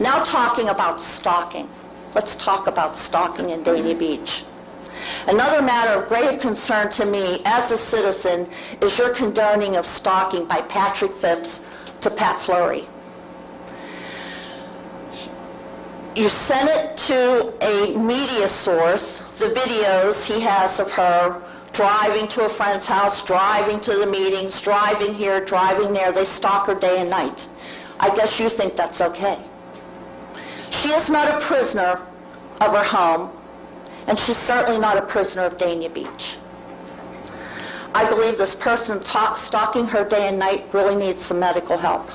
Now talking about stalking. Let's talk about stalking in Dania Beach. Another matter of grave concern to me as a citizen is your condoning of stalking by Patrick Phipps to Pat McFlury. You sent it to a media source, the videos he has of her driving to a friend's house, driving to the meetings, driving here, driving there. They stalk her day and night. I guess you think that's okay. She is not a prisoner of her home, and she's certainly not a prisoner of Dania Beach. I believe this person stalking her day and night really needs some medical help.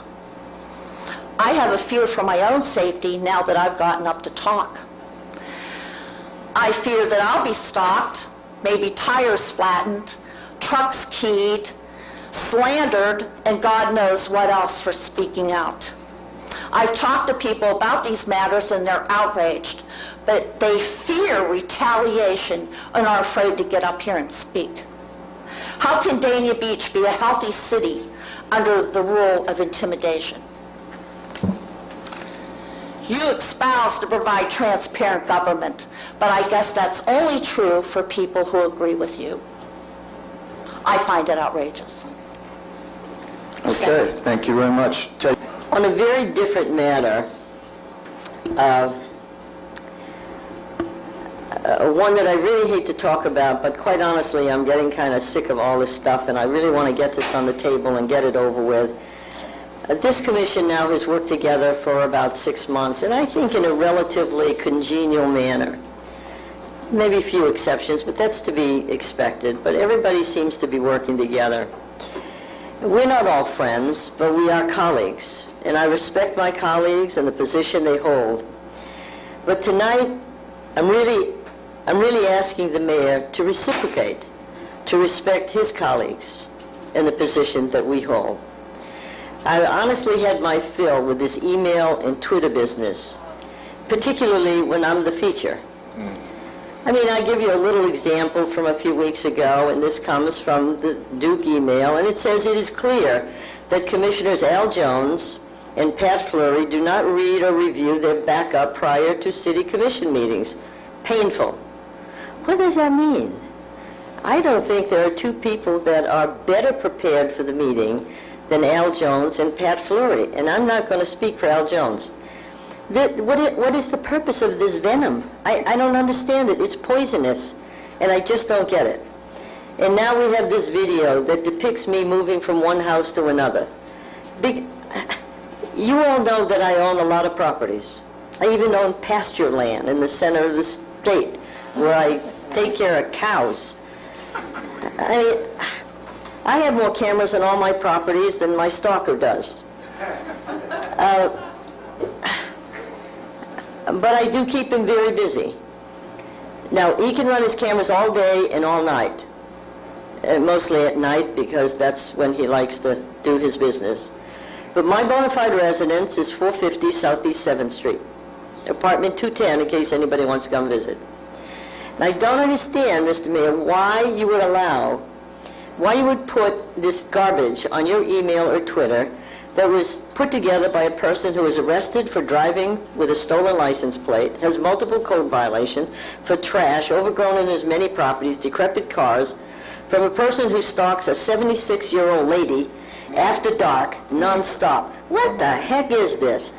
I have a fear for my own safety now that I've gotten up to talk. I fear that I'll be stalked, maybe tires flattened, trucks keyed, slandered, and God knows what else for speaking out. I've talked to people about these matters and they're outraged, but they fear retaliation and are afraid to get up here and speak. How can Dania Beach be a healthy city under the rule of intimidation? You espouse to provide transparent government, but I guess that's only true for people who agree with you. I find it outrageous. Okay, thank you very much. On a very different matter, one that I really hate to talk about, but quite honestly, I'm getting kind of sick of all this stuff, and I really want to get this on the table and get it over with. This commission now has worked together for about 6 months, and I think in a relatively congenial manner. Maybe a few exceptions, but that's to be expected. But everybody seems to be working together. We're not all friends, but we are colleagues, and I respect my colleagues and the position they hold. But tonight, I'm really asking the mayor to reciprocate, to respect his colleagues and the position that we hold. I honestly had my fill with this email and Twitter business, particularly when I'm the feature. I mean, I give you a little example from a few weeks ago, and this comes from the Duke email, and it says, "It is clear that Commissioners Al Jones and Pat McFlury do not read or review their backup prior to city commission meetings. Painful." What does that mean? I don't think there are two people that are better prepared for the meeting than Al Jones and Pat McFlury, and I'm not going to speak for Al Jones. What is the purpose of this venom? I don't understand it. It's poisonous, and I just don't get it. And now we have this video that depicts me moving from one house to another. You all know that I own a lot of properties. I even own pasture land in the center of the state where I take care of cows. I have more cameras on all my properties than my stalker does. But I do keep him very busy. Now, he can run his cameras all day and all night, mostly at night because that's when he likes to do his business. But my bona fide residence is 450 Southeast 7th Street, apartment 210, in case anybody wants to come visit. And I don't understand, Mr. Mayor, why you would put this garbage on your email or Twitter that was put together by a person who was arrested for driving with a stolen license plate, has multiple code violations for trash, overgrown in as many properties, decrepit cars, from a person who stalks a 76-year-old lady after dark, non-stop. What the heck is this?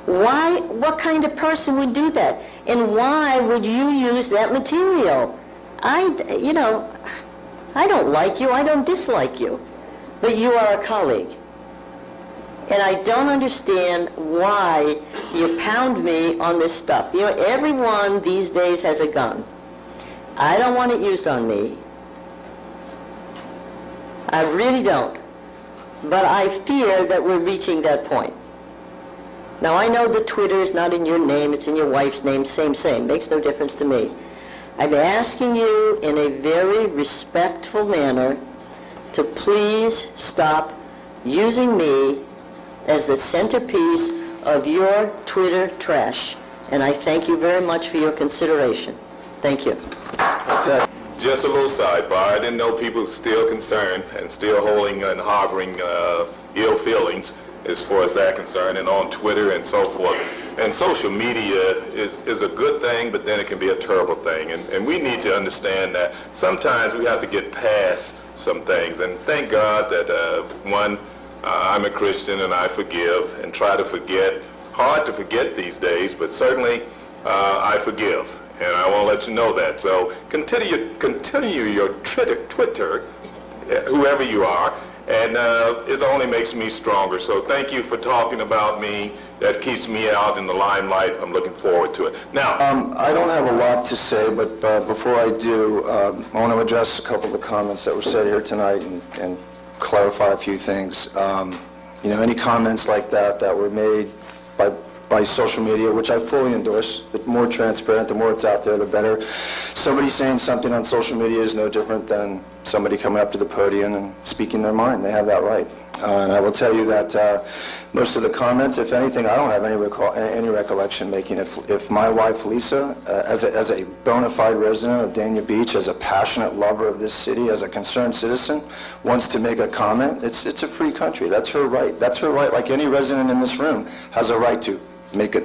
Why? What kind of person would do that? And why would you use that material? I don't like you, I don't dislike you, but you are a colleague. And I don't understand why you pound me on this stuff. You know, everyone these days has a gun. I don't want it used on me. I really don't. But I fear that we're reaching that point. Now, I know that Twitter is not in your name, it's in your wife's name, same, makes no difference to me. I'm asking you in a very respectful manner to please stop using me as the centerpiece of your Twitter trash. And I thank you very much for your consideration. Thank you. Okay. Just a little sidebar. I didn't know people were still concerned and still holding and harboring ill feelings as far as that concerned, and on Twitter and so forth. And social media is a good thing, but then it can be a terrible thing. And we need to understand that sometimes we have to get past some things. And thank God that, I'm a Christian and I forgive and try to forget. Hard to forget these days, but certainly I forgive. And I want to let you know that. So continue your Twitter, whoever you are, and it only makes me stronger. So thank you for talking about me. That keeps me out in the limelight. I'm looking forward to it. Now, I don't have a lot to say, but before I do, I want to address a couple of the comments that were said here tonight and clarify a few things. Any comments like that were made by social media, which I fully endorse. The more transparent, the more it's out there, the better. Somebody saying something on social media is no different than somebody coming up to the podium and speaking their mind. They have that right. And I will tell you that most of the comments, if anything, I don't have any recollection making. If my wife Lisa, as a bona fide resident of Dania Beach, as a passionate lover of this city, as a concerned citizen, wants to make a comment, it's a free country. That's her right. That's her right. Like any resident in this room has a right to make a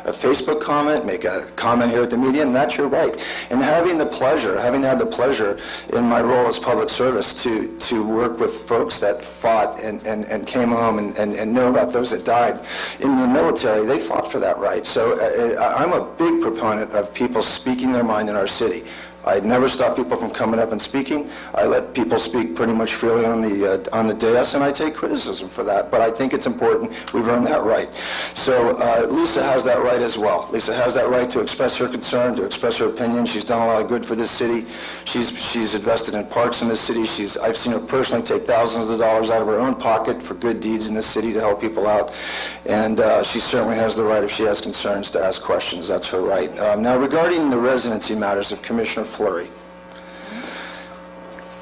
Facebook comment, make a comment here at the media, and that's your right. And having had the pleasure in my role as public service to work with folks that fought and came home and know about those that died in the military, they fought for that right. So I'm a big proponent of people speaking their mind in our city. I never stop people from coming up and speaking. I let people speak pretty much freely on the dais, and I take criticism for that. But I think it's important we've earned that right. So Lisa has that right as well. Lisa has that right to express her concern, to express her opinion. She's done a lot of good for this city. She's invested in parks in this city. I've seen her personally take thousands of dollars out of her own pocket for good deeds in this city to help people out. And she certainly has the right, if she has concerns, to ask questions. That's her right. Now, regarding the residency matters of Commissioner McFlury.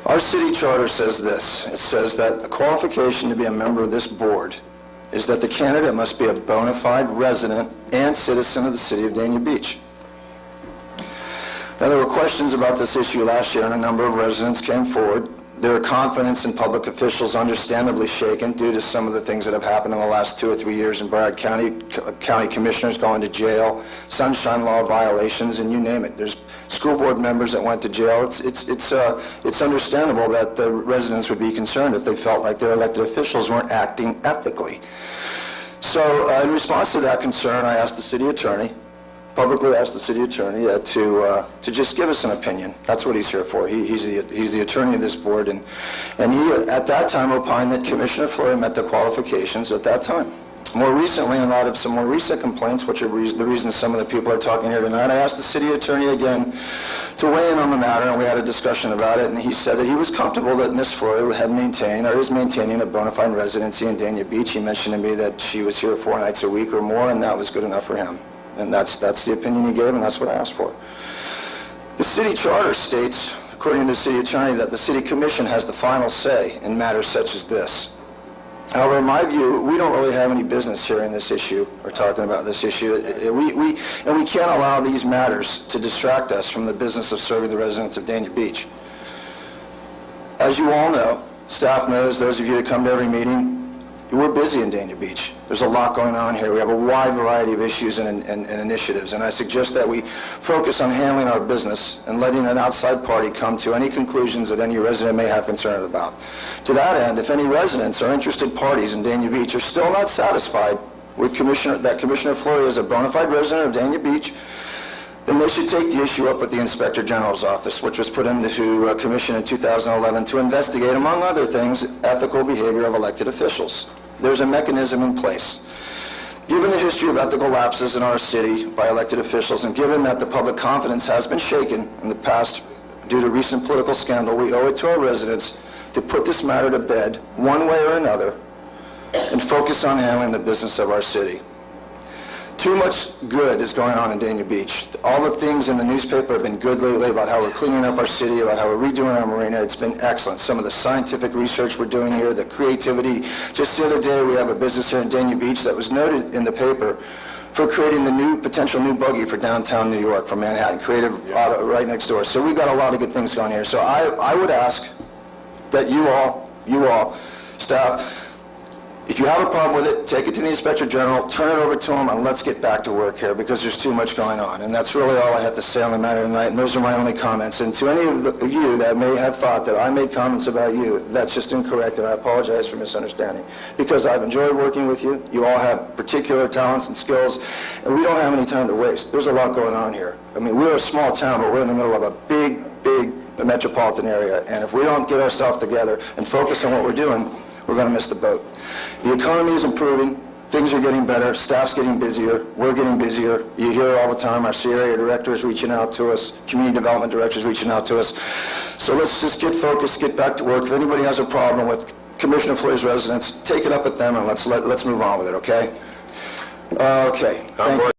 Our city charter says this. It says that a qualification to be a member of this board is that the candidate must be a bona fide resident and citizen of the city of Dania Beach. Now, there were questions about this issue last year, and a number of residents came forward. Their confidence in public officials understandably shaken due to some of the things that have happened in the last 2 or 3 years in Broward County. County commissioners going to jail, sunshine law violations, and you name it. There's school board members that went to jail. It's understandable that the residents would be concerned if they felt like their elected officials weren't acting ethically. So in response to that concern, I asked the city attorney, publicly asked the city attorney to just give us an opinion. That's what he's here for. He's the attorney of this board, and he at that time opined that Commissioner McFlury met the qualifications at that time. More recently, in light of some more recent complaints, which are the reason some of the people are talking here tonight, I asked the city attorney again to weigh in on the matter, and we had a discussion about it, and he said that he was comfortable that Ms. McFlury had maintained, or is maintaining, a bona fide residency in Dania Beach. He mentioned to me that she was here 4 nights a week or more, and that was good enough for him. And that's the opinion he gave, and that's what I asked for. The city charter states, according to the city attorney, that the city commission has the final say in matters such as this. However, in my view, we don't really have any business hearing this issue or talking about this issue. We can't allow these matters to distract us from the business of serving the residents of Dania Beach. As you all know, staff knows, those of you that come to every meeting, we're busy in Dania Beach. There's a lot going on here. We have a wide variety of issues and initiatives, and I suggest that we focus on handling our business and letting an outside party come to any conclusions that any resident may have concern about. To that end, if any residents or interested parties in Dania Beach are still not satisfied with Commissioner McFlury is a bona fide resident of Dania Beach, then they should take the issue up with the Inspector General's office, which was put into commission in 2011 to investigate, among other things, ethical behavior of elected officials. There's a mechanism in place. Given the history of ethical lapses in our city by elected officials, and given that the public confidence has been shaken in the past due to recent political scandal, we owe it to our residents to put this matter to bed one way or another and focus on handling the business of our city. Too much good is going on in Dania Beach. All the things in the newspaper have been good lately about how we're cleaning up our city, about how we're redoing our marina. It's been excellent. Some of the scientific research we're doing here, the creativity. Just the other day, we have a business here in Dania Beach that was noted in the paper for creating the potential new buggy for downtown New York, for Manhattan, Creative Auto, right next door. So we've got a lot of good things going here. So I would ask that you all, staff, If you have a problem with it, take it to the Inspector General, turn it over to him, and let's get back to work here, because there's too much going on. And that's really all I have to say on the matter tonight, and those are my only comments. And to any of you that may have thought that I made comments about you, that's just incorrect, and I apologize for misunderstanding. Because I've enjoyed working with you. You all have particular talents and skills, and we don't have any time to waste. There's a lot going on here. I mean, we're a small town, but we're in the middle of a big metropolitan area, and if we don't get ourselves together and focus on what we're doing, we're going to miss the boat. The economy is improving, things are getting better, staff's getting busier, we're getting busier. You hear it all the time, our CRA director is reaching out to us, community development director is reaching out to us. So let's just get focused, get back to work. If anybody has a problem with Commissioner McFlury's residents, take it up with them and let's move on with it, okay? Okay. Thank you.